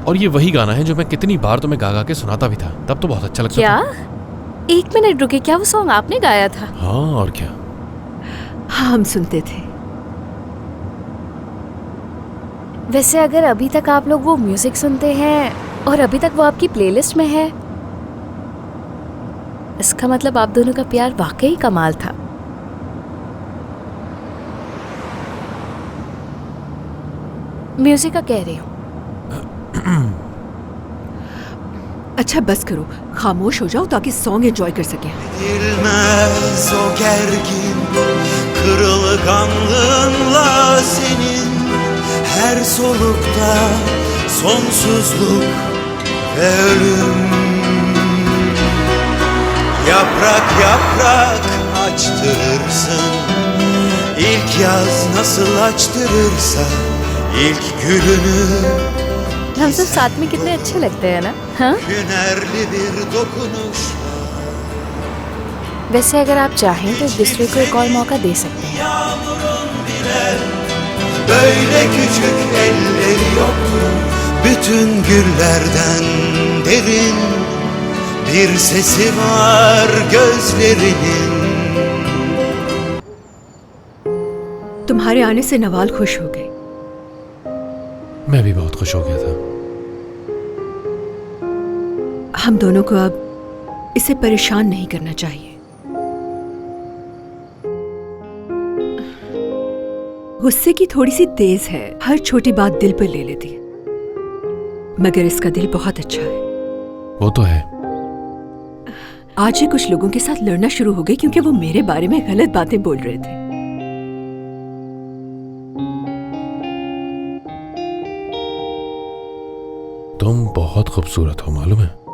और ये वही गाना है जो मैं कितनी बार तुम्हें गा गा के सुनाता भी था, तब तो बहुत अच्छा लगता क्या? था। 1 मिनट रुके, क्या वो सॉन्ग आपने गाया था? हाँ और क्या। हाँ, हम सुनते थे। वैसे अगर अभी तक आप लोग वो म्यूजिक सुनते हैं और अभी तक वो आपकी प्लेलिस्ट में है, इसका मतलब आप दोनों का प्यार वाकई कमाल था। म्यूजिक का कह रही हूँ। अच्छा बस करो, खामोश हो जाओ ताकि सॉन्ग एंजॉय कर सके। Bilmez o gergin kırılganlığınla senin her solukta sonsuzluk ve ölüm. Yaprak yaprak açtırırsın, ilk yaz nasıl açtırırsa ilk gülünü. हम सब साथ में कितने अच्छे लगते हैं ना? हाँ? Hünerli bir dokunuş. वैसे अगर आप चाहें तो एक दूसरे को एक और मौका दे सकते हैं। Yağmurun bile böyle küçük elleri yoktu. Bütün güllerden derin bir sesi var gözlerinin. तुम्हारे आने से नवाल खुश हो गए। मैं भी बहुत खुश हो गया था। हम दोनों को अब इसे परेशान नहीं करना चाहिए। गुस्से की थोड़ी सी तेज है, हर छोटी बात दिल पर ले लेती है, मगर इसका दिल बहुत अच्छा है। वो तो है। आज ही कुछ लोगों के साथ लड़ना शुरू हो गई क्योंकि वो मेरे बारे में गलत बातें बोल रहे थे। तुम बहुत खूबसूरत हो, मालूम है।